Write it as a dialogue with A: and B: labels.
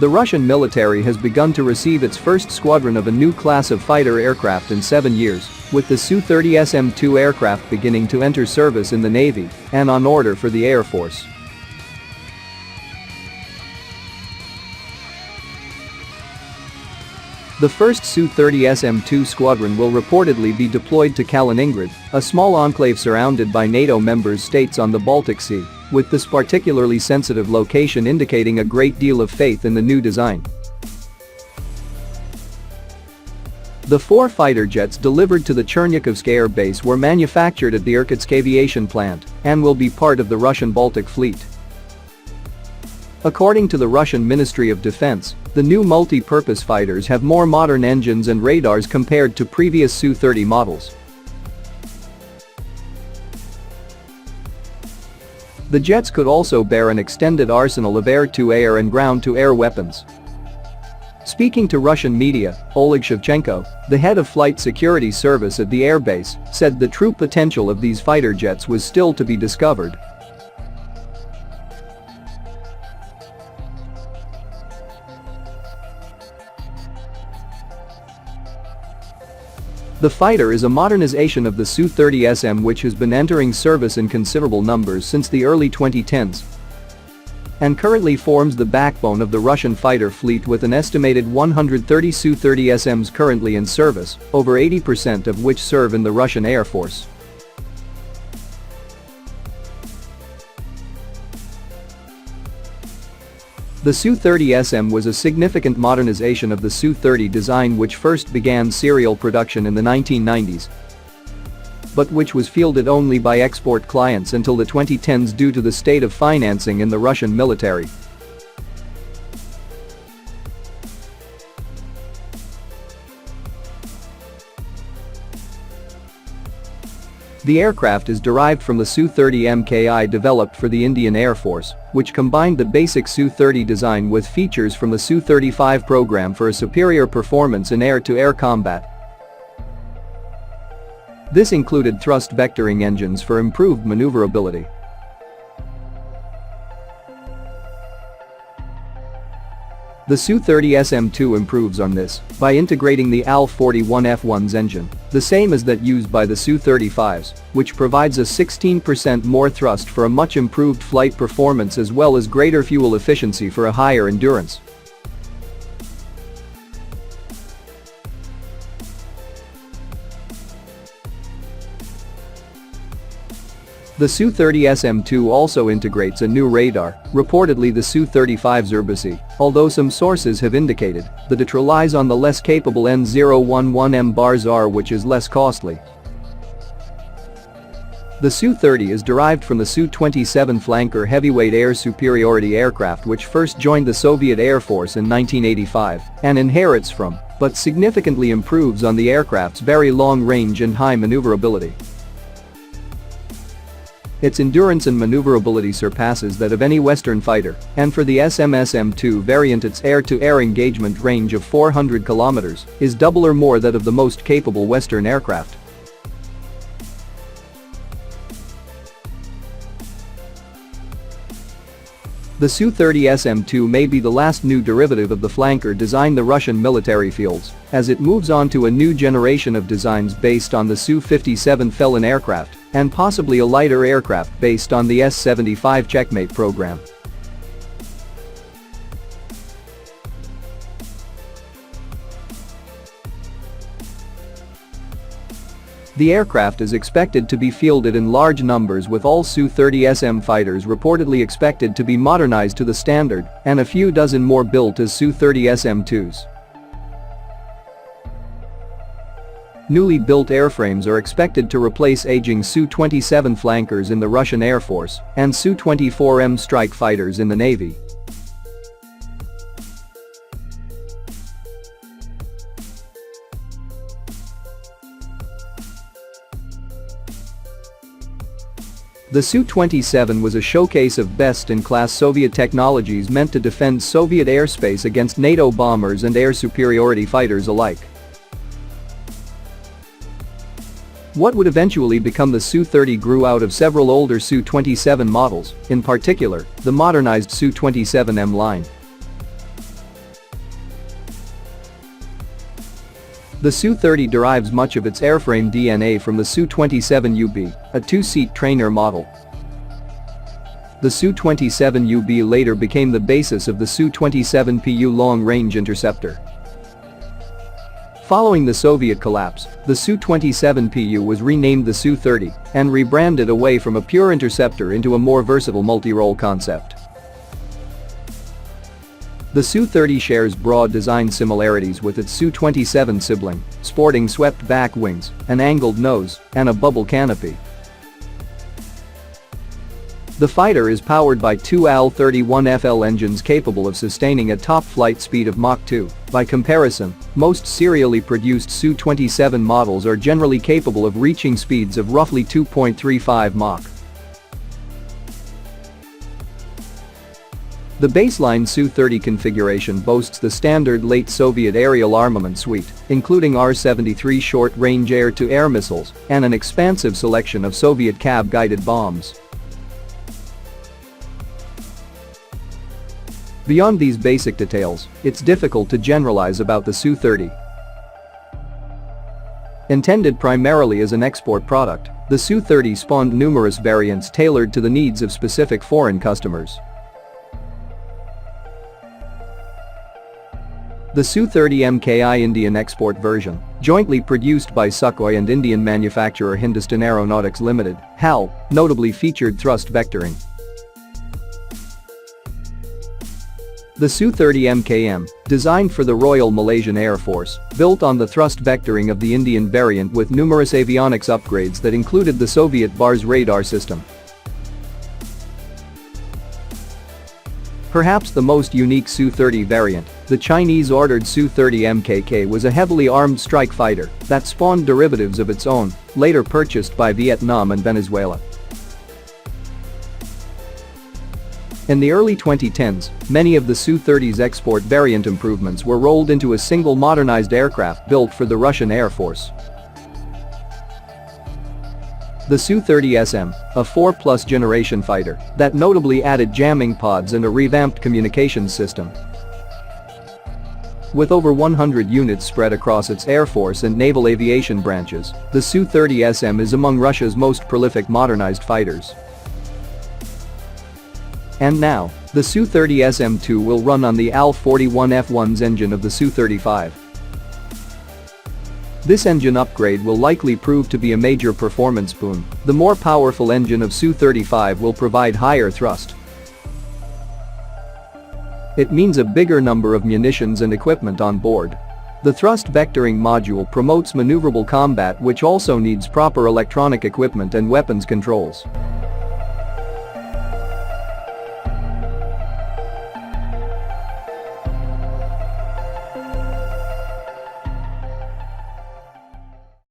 A: The Russian military has begun to receive its first squadron of a new class of fighter aircraft in 7 years, with the Su-30 SM-2 aircraft beginning to enter service in the Navy and on order for the Air Force. The first Su-30 SM-2 squadron will reportedly be deployed to Kaliningrad, a small enclave surrounded by NATO member states on the Baltic Sea, with this particularly sensitive location indicating a great deal of faith in the new design. The 4 fighter jets delivered to the Chernihikovsk Air Base were manufactured at the Irkutsk Aviation Plant and will be part of the Russian Baltic Fleet. According to the Russian Ministry of Defense, the new multi-purpose fighters have more modern engines and radars compared to previous Su-30 models. The jets could also bear an extended arsenal of air-to-air and ground-to-air weapons. Speaking to Russian media, Oleg Shevchenko, the head of Flight Security Service at the airbase, said the true potential of these fighter jets was still to be discovered. The fighter is a modernization of the Su-30 SM, which has been entering service in considerable numbers since the early 2010s and currently forms the backbone of the Russian fighter fleet with an estimated 130 Su-30 SMs currently in service, over 80% of which serve in the Russian Air Force. The Su-30 SM was a significant modernization of the Su-30 design, which first began serial production in the 1990s, but which was fielded only by export clients until the 2010s due to the state of financing in the Russian military. The aircraft is derived from the Su-30 Mki developed for the Indian Air Force, which combined the basic Su-30 design with features from the Su-35 program for a superior performance in air-to-air combat. This included thrust vectoring engines for improved maneuverability. The Su-30 SM-2 improves on this by integrating the AL-41F1's engine, the same as that used by the Su-35s, which provides a 16% more thrust for a much improved flight performance as well as greater fuel efficiency for a higher endurance. The Su-30 SM-2 also integrates a new radar, reportedly the Su-35 surpasses, although some sources have indicated that it relies on the less capable N011M bar, which is less costly. The Su-30 is derived from the Su-27 flanker heavyweight air superiority aircraft, which first joined the Soviet Air Force in 1985 and inherits from, but significantly improves on the aircraft's very long range and high maneuverability. Its endurance and maneuverability surpasses that of any Western fighter, and for the SM-2 variant its air-to-air engagement range of 400 kilometers is double or more that of the most capable Western aircraft. The Su-30 SM-2 may be the last new derivative of the flanker design the Russian military fields, as it moves on to a new generation of designs based on the Su-57 Felon aircraft and possibly a lighter aircraft based on the S-75 Checkmate program. The aircraft is expected to be fielded in large numbers, with all Su-30 SM fighters reportedly expected to be modernized to the standard and a few dozen more built as Su-30 SM-2s. Newly built airframes are expected to replace aging Su-27 flankers in the Russian Air Force and Su-24M strike fighters in the Navy. The Su-27 was a showcase of best-in-class Soviet technologies meant to defend Soviet airspace against NATO bombers and air superiority fighters alike. What would eventually become the Su-30 grew out of several older Su-27 models, in particular, the modernized Su-27M line. The Su-30 derives much of its airframe DNA from the Su-27UB, a two-seat trainer model. The Su-27UB later became the basis of the Su-27PU long-range interceptor. Following the Soviet collapse, the Su-27PU was renamed the Su-30 and rebranded away from a pure interceptor into a more versatile multi-role concept. The Su-30 shares broad design similarities with its Su-27 sibling, sporting swept back wings, an angled nose, and a bubble canopy. The fighter is powered by two AL-31FL engines capable of sustaining a top flight speed of Mach 2. By comparison, most serially produced Su-27 models are generally capable of reaching speeds of roughly 2.35 Mach. The baseline Su-30 configuration boasts the standard late Soviet aerial armament suite, including R-73 short-range air-to-air missiles and an expansive selection of Soviet cab-guided bombs. Beyond these basic details, it's difficult to generalize about the Su-30. Intended primarily as an export product, the Su-30 spawned numerous variants tailored to the needs of specific foreign customers. The Su-30 MKI Indian export version, jointly produced by Sukhoi and Indian manufacturer Hindustan Aeronautics Limited, HAL, notably featured thrust vectoring. The Su-30 MKM, designed for the Royal Malaysian Air Force, built on the thrust vectoring of the Indian variant with numerous avionics upgrades that included the Soviet BARS radar system. Perhaps the most unique Su-30 variant, the Chinese-ordered Su-30 MKK, was a heavily armed strike fighter that spawned derivatives of its own, later purchased by Vietnam and Venezuela. In the early 2010s, many of the Su-30's export variant improvements were rolled into a single modernized aircraft built for the Russian Air Force. The Su-30 SM, a 4+ generation fighter that notably added jamming pods and a revamped communications system. With over 100 units spread across its Air Force and naval aviation branches, the Su-30 SM is among Russia's most prolific modernized fighters. And now, the Su-30 SM-2 will run on the AL-41F1's engine of the Su-35. This engine upgrade will likely prove to be a major performance boon. The more powerful engine of Su-35 will provide higher thrust. It means a bigger number of munitions and equipment on board. The thrust vectoring module promotes maneuverable combat, which also needs proper electronic equipment and weapons controls.